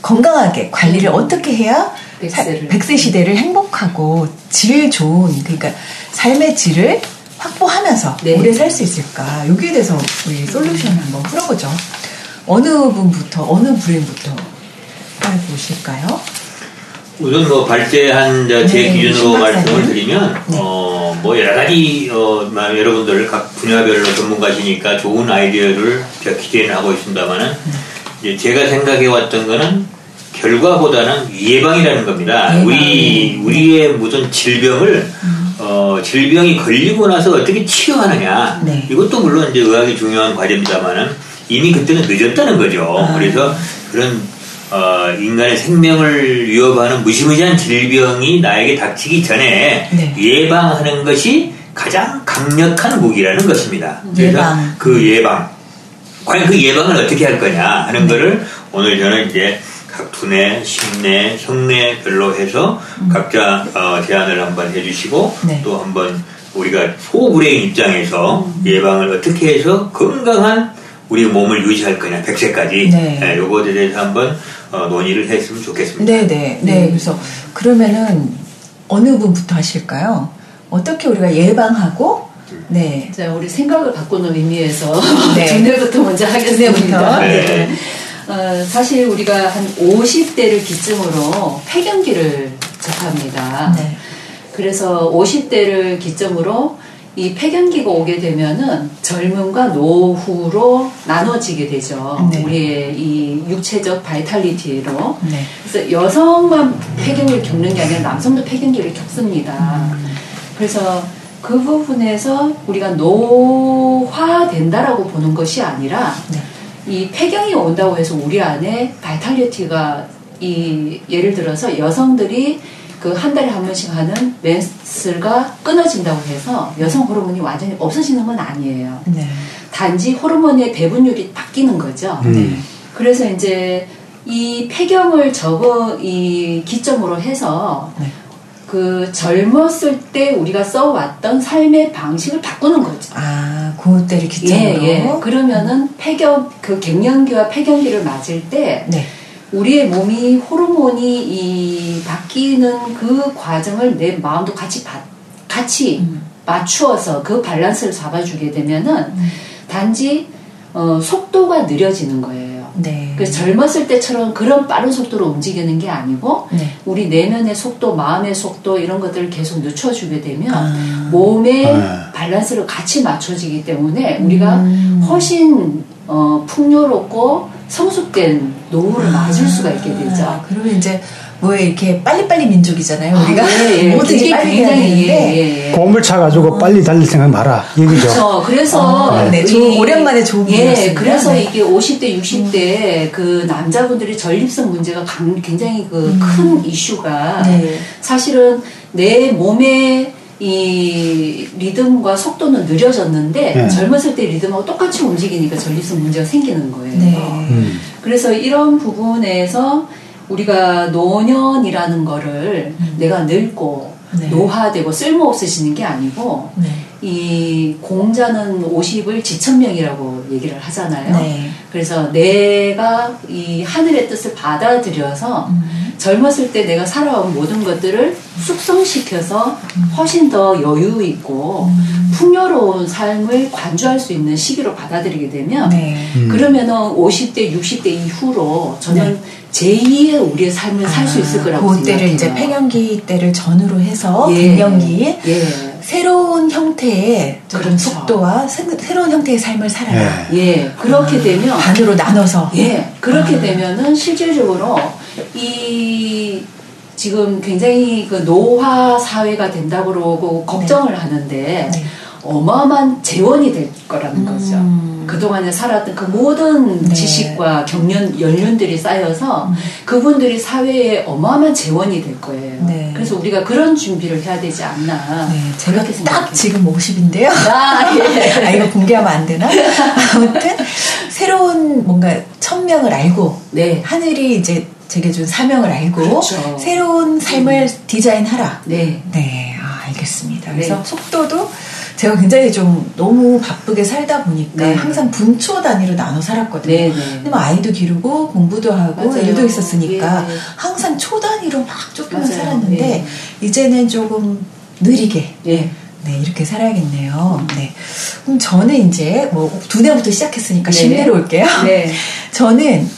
건강하게 관리를 어떻게 해야 100세 시대를 행복하고 질 좋은, 그러니까 삶의 질을 확보하면서 네. 오래 살 수 있을까? 여기에 대해서 우리 솔루션을 한번 풀어보죠. 어느 분부터, 어느 브레인부터 해보실까요? 우선 뭐 발제한 제 기준으로 말씀을 드리면 뭐 여러 가지 여러분들 각 분야별로 전문가시니까 좋은 아이디어를 제가 기대는 하고 있습니다만은 이제 제가 생각해 왔던 거는 결과보다는 예방이라는 겁니다. 우리의 무슨 질병을 질병이 걸리고 나서 어떻게 치료하느냐. 네. 이것도 물론 이제 의학이 중요한 과제입니다만은 이미 그때는 늦었다는 거죠. 그래서 그런 인간의 생명을 위협하는 무시무시한 질병이 나에게 닥치기 전에 네. 예방하는 것이 가장 강력한 무기라는 것입니다. 그래서 예방. 그 예방, 과연 그 예방을 어떻게 할 거냐 하는 거를 오늘 저는 이제 각 두뇌, 심뇌, 흉뇌별로 해서 각자 제안을 한번 해주시고 네. 또 한번 우리가 소브레인 입장에서 예방을 어떻게 해서 건강한 우리 몸을 유지할 거냐 100세까지 네. 요거에 대해서 한번 논의를 했으면 좋겠습니다. 네. 그래서 그러면은 어느 분부터 하실까요? 어떻게 우리가 예방하고 네. 자, 우리 생각을 바꾸는 의미에서 네. 두뇌부터 먼저 하겠습니다. 네. 사실 우리가 한 50대를 기점으로 폐경기를 접합니다. 네. 그래서 50대를 기점으로 이 폐경기가 오게 되면은 젊음과 노후로 나눠지게 되죠. 네. 우리의 이 육체적 바이탈리티로. 네. 그래서 여성만 폐경기를 겪는 게 아니라 남성도 폐경기를 겪습니다. 그래서 그 부분에서 우리가 노화된다라고 보는 것이 아니라 네. 이 폐경이 온다고 해서 우리 안에 바이탈리티가 예를 들어서 여성들이 그 한 달에 한 번씩 하는 멘스가 끊어진다고 해서 여성 호르몬이 완전히 없어지는 건 아니에요. 네. 단지 호르몬의 배분율이 바뀌는 거죠. 그래서 이제 이 폐경을 이 기점으로 해서 네. 그 젊었을 때 우리가 써왔던 삶의 방식을 바꾸는 거죠. 아, 그때를 기점으로. 예. 그러면은 그 갱년기와 폐경기를 맞을 때 네. 우리의 몸이 호르몬이 바뀌는 그 과정을 내 마음도 같이 맞추어서 그 밸런스를 잡아주게 되면은 단지 속도가 느려지는 거예요. 네. 그래서 젊었을 때처럼 그런 빠른 속도로 움직이는 게 아니고 네. 우리 내면의 속도, 마음의 속도 이런 것들을 계속 늦춰주게 되면 몸의 밸런스를 같이 맞춰지기 때문에 우리가 훨씬 풍요롭고 성숙된 노후를 맞을 수가 있게 되죠. 그러면 이제 뭐 이렇게 빨리빨리 민족이잖아요. 우리가 모든 게 빨리 굉장히 공을 차가지고 빨리 달릴 생각 마라 얘기죠. 그렇죠. 그래서 네. 오랜만에 좋은 분이었습니다. 그래서 네. 이게 50대, 60대 그 남자분들이 전립선 문제가 굉장히 그 큰 이슈가 네. 사실은 내 몸의 이 리듬과 속도는 느려졌는데 네. 젊었을 때 리듬하고 똑같이 움직이니까 전립선 문제가 생기는 거예요. 네. 그래서 이런 부분에서 우리가 노년이라는 거를 내가 늙고 네. 노화되고 쓸모없어지는 게 아니고 네. 이 공자는 50을 지천명이라고 얘기를 하잖아요. 네. 그래서 내가 이 하늘의 뜻을 받아들여서 젊었을 때 내가 살아온 모든 것들을 숙성시켜서 훨씬 더 여유 있고 풍요로운 삶을 관주할 수 있는 시기로 받아들이게 되면 네. 그러면은 50대, 60대 이후로 저는 네. 제2의 우리의 삶을 살 수 있을 거라고 그때를 생각해요. 이제 폐경기 때를 전후로 해서 예. 갱년기 예. 새로운 형태의 그런 그렇죠. 속도와 새로운 형태의 삶을 살아라. 예. 그렇게 되면 반으로 나눠서. 예, 그렇게 되면은 실질적으로 이 지금 굉장히 그 노화 사회가 된다고 그러고 걱정을 하는데 네. 어마어마한 재원이 될 거라는 거죠. 그동안에 살았던 그 모든 네. 지식과 연륜들이 쌓여서 그분들이 사회에 어마어마한 재원이 될 거예요. 네. 그래서 우리가 그런 준비를 해야 되지 않나. 네, 제가 그렇게 딱 생각해요. 지금 50인데요. 아, 예. 이거 공개하면 안 되나? 아무튼 새로운 뭔가 천명을 알고 네. 하늘이 이제 제게 준 사명을 알고 그렇죠. 새로운 삶을 디자인하라. 네. 네, 알겠습니다. 그래서 네. 속도도 제가 굉장히 좀 너무 바쁘게 살다 보니까 네. 항상 분초 단위로 나눠 살았거든요. 네, 네. 근데 뭐 아이도 기르고 공부도 하고 맞아요. 일도 있었으니까 예. 항상 초 단위로 막 쫓기면 맞아요. 살았는데 예. 이제는 조금 느리게 예. 네, 이렇게 살아야겠네요. 네. 그럼 저는 이제 뭐 두뇌부터 시작했으니까 네. 신대로 올게요. 네. 저는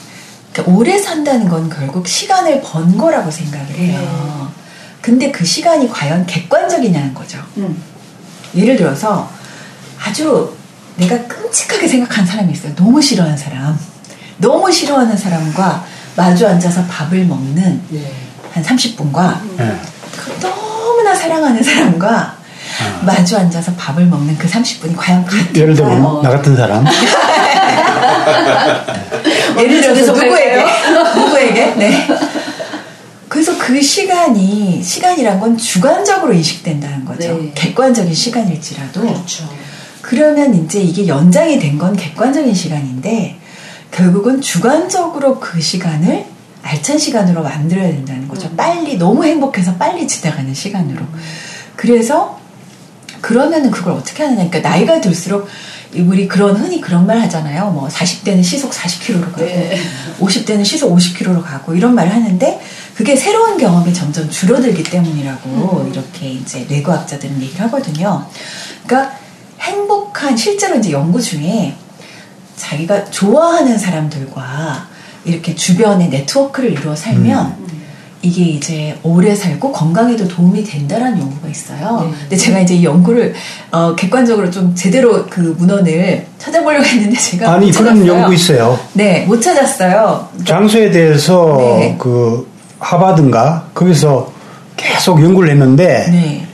그러니까 오래 산다는 건 결국 시간을 번 거라고 생각을 해요. 근데 그 시간이 과연 객관적이냐는 거죠. 예를 들어서 아주 내가 끔찍하게 생각하는 사람이 있어요. 너무 싫어하는 사람. 너무 싫어하는 사람과 마주 앉아서 밥을 먹는 네. 한 30분과 네. 너무나 사랑하는 사람과 마주 앉아서 밥을 먹는 그 30분이 과연 같을까요? 예를 들면 나 같은 사람. 예를 들어서 속할까요? 누구에게? 네. 그래서 그 시간이란 건 주관적으로 인식된다는 거죠. 네. 객관적인 시간일지라도. 그렇죠. 그러면 이제 이게 연장이 된 건 객관적인 시간인데 결국은 주관적으로 그 시간을 알찬 시간으로 만들어야 된다는 거죠. 빨리 너무 행복해서 빨리 지나가는 시간으로. 그래서 그러면은 그걸 어떻게 하느냐. 그러니까 나이가 들수록 우리 흔히 그런 말 하잖아요. 뭐 40대는 시속 40km로 가고 네. 50대는 시속 50km로 가고 이런 말을 하는데 그게 새로운 경험이 점점 줄어들기 때문이라고 이렇게 이제 뇌과학자들은 얘기를 하거든요. 그러니까 행복한 실제로 이제 연구 중에 자기가 좋아하는 사람들과 이렇게 주변에 네트워크를 이루어 살면 이게 이제 오래 살고 건강에도 도움이 된다라는 연구가 있어요. 네. 근데 제가 이제 이 연구를 객관적으로 좀 제대로 그 문헌을 찾아보려고 했는데 제가 아니 못 그런 찾았어요. 연구 있어요. 네, 못 찾았어요. 장소에 대해서 네. 그 하버드인가 거기서 계속 연구를 했는데 네,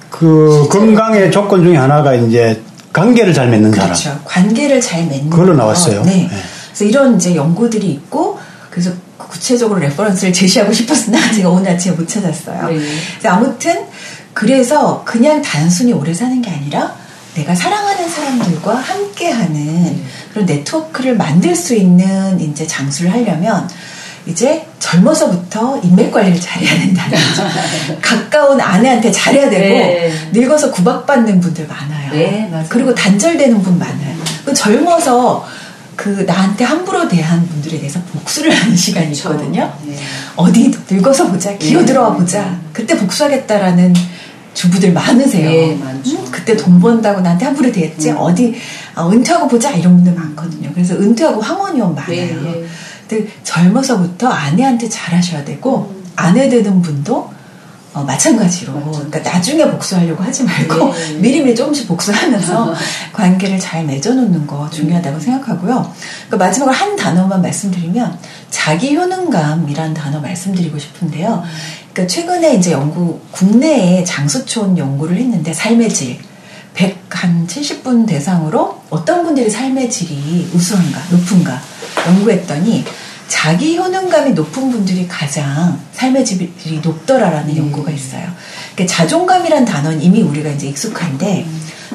그 건강의 조건 중에 하나가 이제 관계를 잘 맺는 사람. 그렇죠. 관계를 잘 맺는 그걸로 거. 나왔어요. 네. 네. 그래서 이런 이제 연구들이 있고 그래서 구체적으로 레퍼런스를 제시하고 싶었으나 제가 오늘 아침에 못 찾았어요. 네. 그래서 아무튼 그래서 그냥 단순히 오래 사는 게 아니라 내가 사랑하는 사람들과 함께하는 그런 네트워크를 만들 수 있는 이제 장수를 하려면 이제 젊어서부터 인맥 관리를 잘해야 된다는 거죠. 가까운 아내한테 잘해야 되고 네. 늙어서 구박받는 분들 많아요. 네, 맞아요. 그리고 단절되는 분 많아요. 그 젊어서 그 나한테 함부로 대한 분들에 대해서 복수를 하는 시간이 그렇죠. 있거든요. 네. 어디 늙어서 보자, 기어들어와 보자. 그때 복수하겠다라는 주부들 많으세요. 네, 많죠. 그때 돈 번다고 나한테 함부로 대했지. 어디 은퇴하고 보자 이런 분들 많거든요. 그래서 은퇴하고 황혼이원 많아요. 네. 근데 젊어서부터 아내한테 잘하셔야 되고 아내 되는 분도 마찬가지로 그러니까 나중에 복수하려고 하지 말고 네. 미리미리 조금씩 복수하면서 관계를 잘 맺어놓는 거 중요하다고 생각하고요. 그러니까 마지막으로 한 단어만 말씀드리면 자기 효능감이라는 단어 말씀드리고 싶은데요. 그러니까 최근에 이제 국내에 장수촌 연구를 했는데 삶의 질 170분 대상으로 어떤 분들이 삶의 질이 우수한가 높은가 연구했더니 자기 효능감이 높은 분들이 가장 삶의 질이 높더라라는 연구가 있어요. 그러니까 자존감이란 단어는 이미 우리가 이제 익숙한데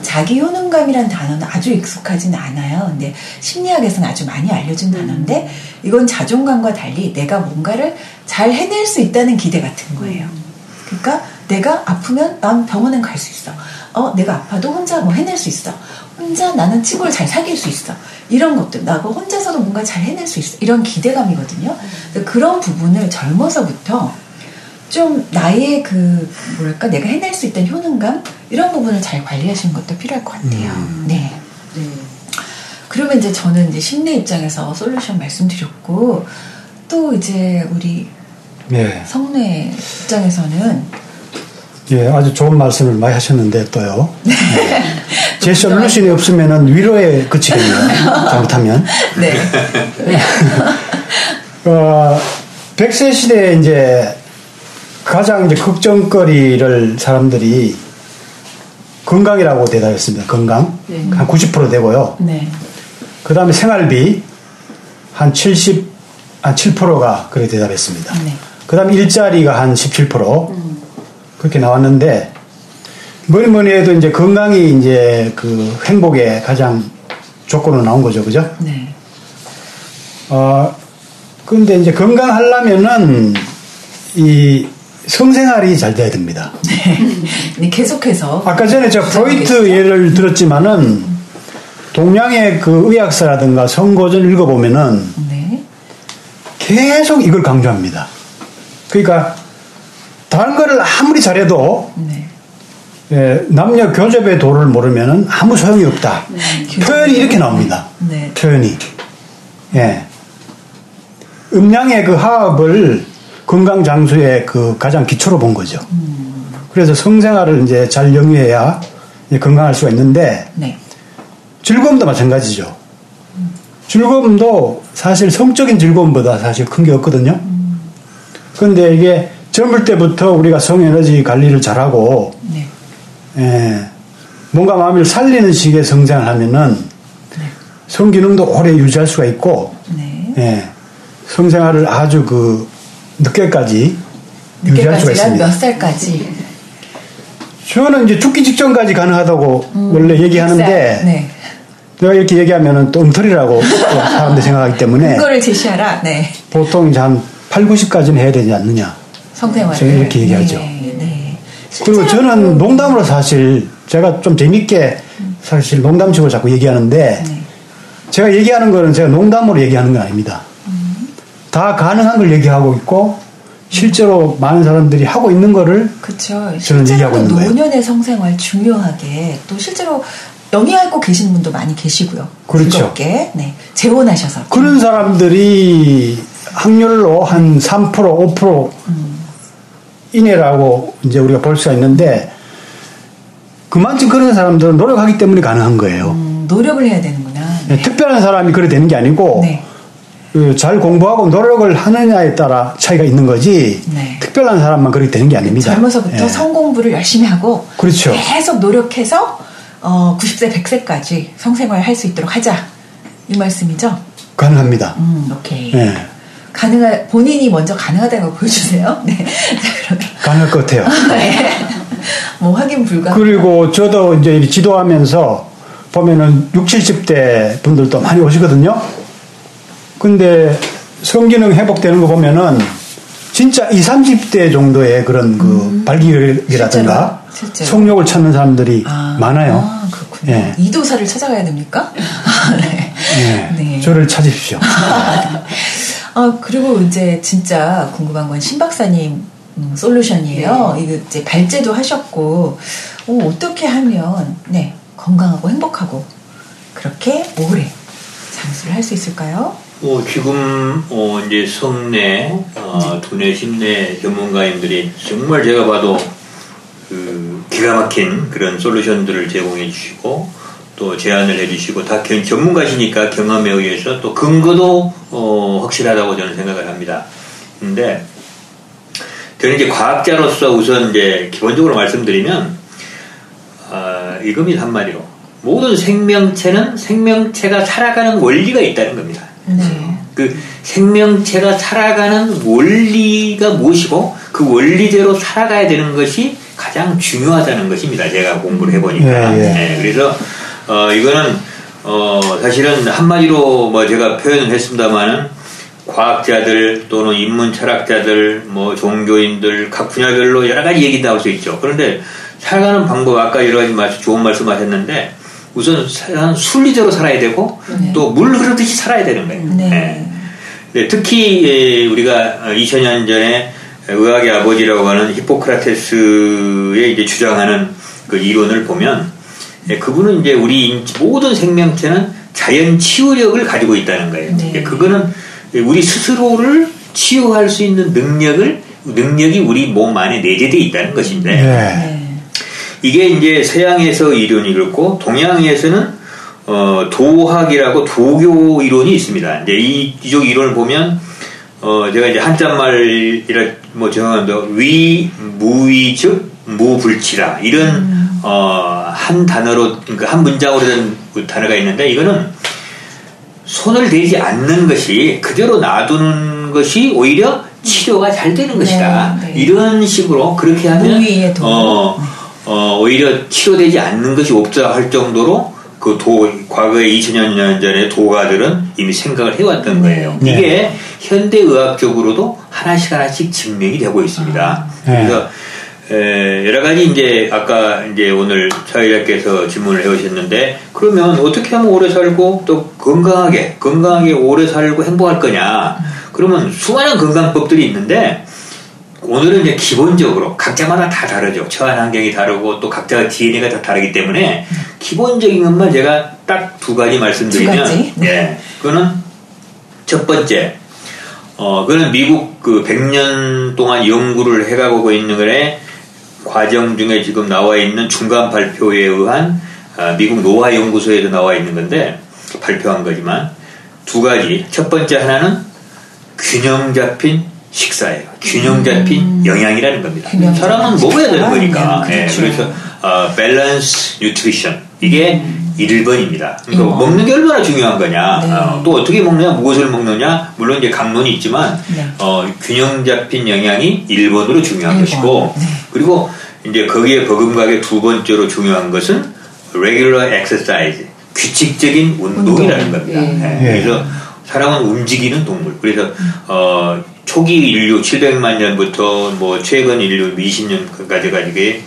자기 효능감이란 단어는 아주 익숙하진 않아요. 근데 심리학에서는 아주 많이 알려진 단어인데 이건 자존감과 달리 내가 뭔가를 잘 해낼 수 있다는 기대 같은 거예요. 그러니까 내가 아프면 난 병원엔 갈 수 있어. 내가 아파도 혼자 뭐 해낼 수 있어. 혼자 나는 친구를 잘 사귈 수 있어. 이런 것들. 나가 혼자서도 뭔가 잘 해낼 수 있어. 이런 기대감이거든요. 그런 부분을 젊어서부터 좀 나의 내가 해낼 수 있다는 효능감? 이런 부분을 잘 관리하시는 것도 필요할 것 같아요. 네. 네. 그러면 이제 저는 이제 심리 입장에서 솔루션 말씀드렸고, 또 이제 우리 네. 성례 입장에서는 예, 아주 좋은 말씀을 많이 하셨는데 또요. 네. 제 솔루션이 없으면은 위로에 그치겠네요. 잘못하면. 네. 100세 시대에 이제 가장 이제 걱정거리를 사람들이 건강이라고 대답했습니다. 건강. 네. 한 90% 되고요. 네. 그 다음에 생활비 한 7%가 그렇게 대답했습니다. 네. 그 다음에 일자리가 한 17%. 그렇게 나왔는데, 뭐니 해도 이제 건강이 이제 그 행복의 가장 조건으로 나온 거죠. 그죠? 네. 근데 이제 건강하려면은 이 성생활이 잘 돼야 됩니다. 네, 계속해서. 아까 전에 제가 프로이트 예를 들었지만은 동양의 그 의학사라든가 성고전 읽어보면은 네. 계속 이걸 강조합니다. 그러니까 다른 거를 아무리 잘해도 네. 예, 남녀 교접의 도를 모르면은 아무 소용이 없다. 표현이 이렇게 나옵니다. 네. 표현이. 예. 음양의 그 화합을 건강 장수의 그 가장 기초로 본 거죠. 그래서 성생활을 이제 잘 영위해야 이제 건강할 수가 있는데 네. 즐거움도 마찬가지죠. 즐거움도 사실 성적인 즐거움보다 사실 큰 게 없거든요. 그런데 이게 젊을 때부터 우리가 성에너지 관리를 잘하고 네. 예, 뭔가 마음을 살리는 식의 성장을 하면은 성기능도 오래 유지할 수가 있고 네. 예, 성생활을 아주 그 늦게까지 유지할 수가 있습니다. 몇 살까지? 저는 이제 죽기 직전까지 가능하다고 원래 얘기하는데 네. 내가 이렇게 얘기하면은 또 엉터리라고 사람들이 생각하기 때문에 그거를 제시하라. 네. 보통 이제 한 8, 90까지는 해야 되지 않느냐. 성생활을. 저는 이렇게 얘기하죠. 네. 네. 그리고 저는 농담으로 사실 제가 좀 재밌게 사실 농담식으로 자꾸 얘기하는데 네. 제가 얘기하는 거는 제가 농담으로 얘기하는 건 아닙니다. 다 가능한 걸 얘기하고 있고 실제로 많은 사람들이 하고 있는 거를 그렇죠. 저는 얘기하고 있는 거예요. 노년의 성생활 중요하게 또 실제로 영위하고 계시는 분도 많이 계시고요. 그렇죠. 즐겁게 네. 재혼하셔서 그런 사람들이 확률로 한 3%, 5% 이내라고 이제 우리가 볼 수가 있는데 그만큼 그런 사람들은 노력하기 때문에 가능한 거예요. 노력을 해야 되는구나. 네. 네, 특별한 사람이 그래 되는 게 아니고 네. 잘 공부하고 노력을 하느냐에 따라 차이가 있는 거지 네. 특별한 사람만 그렇게 되는 게 아닙니다. 젊어서부터 예. 성공부를 열심히 하고 그렇죠. 계속 노력해서 90세, 100세까지 성생활 할 수 있도록 하자. 이 말씀이죠? 가능합니다. 오케이. 예. 본인이 먼저 가능하다는 걸 보여주세요. 네. 자, 그러면. 가능할 것 같아요. 네. 뭐 확인 불가. 그리고 저도 이제 지도하면서 보면은 60, 70대 분들도 많이 오시거든요. 근데 성기능 회복되는 거 보면은 진짜 20, 30대 정도의 그런 그 발기력이라든가 실제로? 성욕을 찾는 사람들이 많아요. 아, 그렇군요. 예. 이도사를 찾아가야 됩니까? 네. 예. 네. 저를 찾으십시오. 그리고 이제 진짜 궁금한 건 신 박사님 솔루션이에요. 네. 이거 이제 발제도 하셨고, 어떻게 하면, 네, 건강하고 행복하고, 그렇게 오래 장수를 할 수 있을까요? 지금, 이제 성내, 두뇌, 심내 전문가님들이 정말 제가 봐도 기가 막힌 그런 솔루션들을 제공해 주시고, 또 제안을 해 주시고, 다 전문가시니까 경험에 의해서 또 근거도, 확실하다고 저는 생각을 합니다. 근데, 저는 이제 과학자로서 우선 이제 기본적으로 말씀드리면, 이겁니다, 한마디로. 모든 생명체는 생명체가 살아가는 원리가 있다는 겁니다. 네. 그 생명체가 살아가는 원리가 무엇이고 그 원리대로 살아가야 되는 것이 가장 중요하다는 것입니다. 제가 공부를 해보니까. 네, 그래서 이거는 사실은 한마디로 뭐 제가 표현을 했습니다만은 과학자들 또는 인문 철학자들 뭐 종교인들 각 분야별로 여러 가지 얘기 나올 수 있죠. 그런데 살아가는 방법 아까 여러 가지 좋은 말씀하셨는데 우선 순리대로 살아야 되고 또 물 흐르듯이 살아야 되는 거예요. 네. 네, 특히 우리가 2000년 전에 의학의 아버지라고 하는 히포크라테스의 이제 주장하는 그 이론을 보면 그분은 이제 우리 모든 생명체는 자연 치유력을 가지고 있다는 거예요. 네. 그거는 우리 스스로를 치유할 수 있는 능력이 우리 몸 안에 내재되어 있다는 것인데 네. 이게 이제 서양에서 이론이 그렇고 동양에서는 도학이라고 도교 이론이 있습니다. 이제 이쪽 이론을 보면 제가 이제 한자말이라 뭐 정확한데 무위 즉 무불치라 이런 한 단어로 그러니까 한 문장으로 된 단어가 있는데 이거는 손을 대지 않는 것이 그대로 놔두는 것이 오히려 치료가 잘 되는 것이다. 네. 이런 식으로 그렇게 하면 오히려 치료되지 않는 것이 없다 할 정도로 과거에 2000년 전에 도가들은 이미 생각을 해왔던 거예요. 네. 이게 현대의학적으로도 하나씩 증명이 되고 있습니다. 그래서 여러 가지 이제 아까 이제 오늘 사회자께서 질문을 해오셨는데 그러면 어떻게 하면 오래 살고 또 건강하게 오래 살고 행복할 거냐? 그러면 수많은 건강법들이 있는데 오늘은 이제 기본적으로 각자마다 다 다르죠. 처한 환경이 다르고 또 각자 DNA가 다 다르기 때문에 기본적인 것만 제가 딱 두 가지 말씀드리면, 두 가지? 네, 그거는 첫 번째, 그거는 미국 100년 동안 연구를 해가고 있는 거에 과정 중에 지금 나와 있는 중간 발표에 의한 미국 노화 연구소에도 나와 있는 건데 발표한 거지만 두 가지. 첫 번째 하나는 균형 잡힌 식사예요. 균형 잡힌 영양이라는 겁니다. 사람은 먹어야 되는 거니까. 네, 그렇죠. 그래서 밸런스 뉴트리션 이게 1번입니다. 그러니까 먹는 게 얼마나 중요한 거냐. 네. 또 어떻게 먹느냐, 무엇을 먹느냐. 물론 이제 강론이 있지만 네. 균형 잡힌 영양이 1번으로 중요한 1번. 것이고 네. 그리고 이제 거기에 버금가게 두 번째로 중요한 것은 regular exercise 규칙적인 운동이라는 겁니다. 네. 그래서 사람은 움직이는 동물. 그래서 초기 인류 700만 년부터 뭐 최근 인류 20년까지 가지고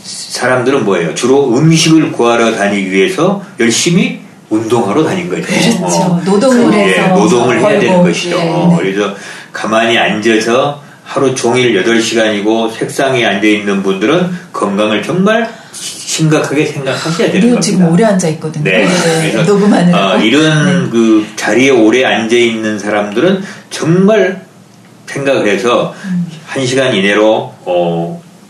사람들은 뭐예요? 주로 음식을 구하러 다니기 위해서 열심히 운동하러 다닌 거죠. 그렇죠. 노동을 해서 노동을 해야 되는 것이죠. 네. 그래서 가만히 앉아서 하루 종일 8시간이고 책상에 앉아있는 분들은 건강을 정말 심각하게 생각하셔야 되는 겁니다. 지금 오래 앉아있거든요. 네. 그래서 녹음하는 이런 그 자리에 오래 앉아있는 사람들은 정말 생각을 해서 1시간 이내로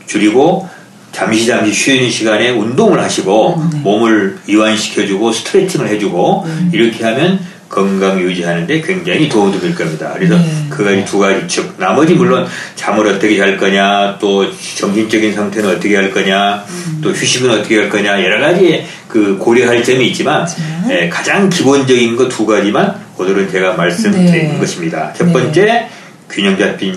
줄이고 잠시 쉬는 시간에 운동을 하시고 몸을 이완시켜주고 스트레칭을 해주고 이렇게 하면 건강 유지하는데 굉장히 도움이 될 겁니다. 그래서 그 가지 두 가지 즉 나머지 물론 잠을 어떻게 잘 거냐 또 정신적인 상태는 어떻게 할 거냐 또 휴식은 어떻게 할 거냐 여러 가지 그 고려할 점이 있지만 가장 기본적인 거 두 가지만 오늘은 제가 말씀드리는 것입니다. 첫 번째 균형 잡힌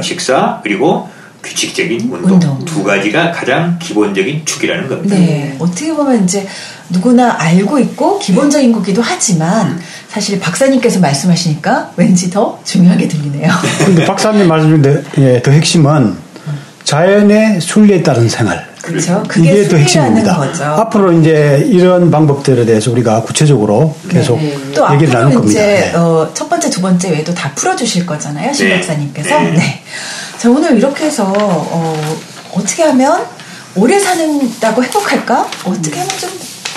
식사 그리고 규칙적인 운동 두 가지가 가장 기본적인 축이라는 겁니다. 네, 어떻게 보면 이제 누구나 알고 있고 기본적인 거기도 하지만 사실 박사님께서 말씀하시니까 왠지 더 중요하게 들리네요. 근데 박사님 말씀 중에 더 핵심은 자연의 순리에 따른 생활. 그렇죠. 그게 이게 더 핵심입니다. 거죠. 앞으로 이제 이런 방법들에 대해서 우리가 구체적으로 계속 또 얘기를 나눌 겁니다. 이제 첫 번째, 두 번째 외에도 다 풀어주실 거잖아요, 신 박사님께서. 네. 자, 오늘 이렇게 해서 어떻게 하면 오래 산다고 행복할까? 어떻게 하면 좀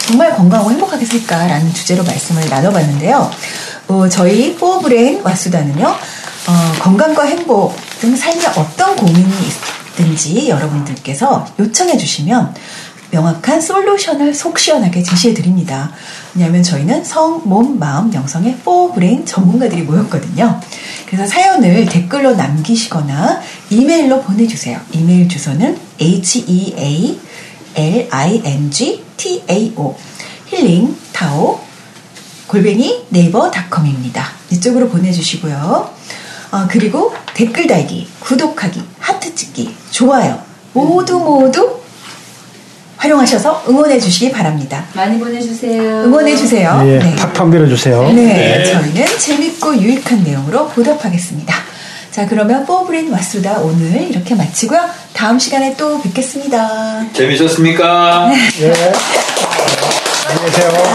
정말 건강하고 행복하게 살까라는 주제로 말씀을 나눠봤는데요. 저희 포어브레인 왓수다는요, 건강과 행복 등 삶에 어떤 고민이 있든지 여러분들께서 요청해 주시면 명확한 솔루션을 속 시원하게 제시해 드립니다. 왜냐하면 저희는 성, 몸, 마음, 영성의 포어브레인 전문가들이 모였거든요. 그래서 사연을 댓글로 남기시거나 이메일로 보내주세요. 이메일 주소는 healingtao healingtao@naver.com입니다. 이쪽으로 보내주시고요. 그리고 댓글 달기, 구독하기, 하트 찍기, 좋아요 모두 활용하셔서 응원해 주시기 바랍니다. 많이 보내주세요. 응원해 주세요. 예, 네. 팍팍 밀어주세요. 네, 저희는 재밌고 유익한 내용으로 보답하겠습니다. 자, 그러면 포어브레인 왓수다 오늘 이렇게 마치고요. 다음 시간에 또 뵙겠습니다. 재밌었습니까? 예. 안녕히 계세요.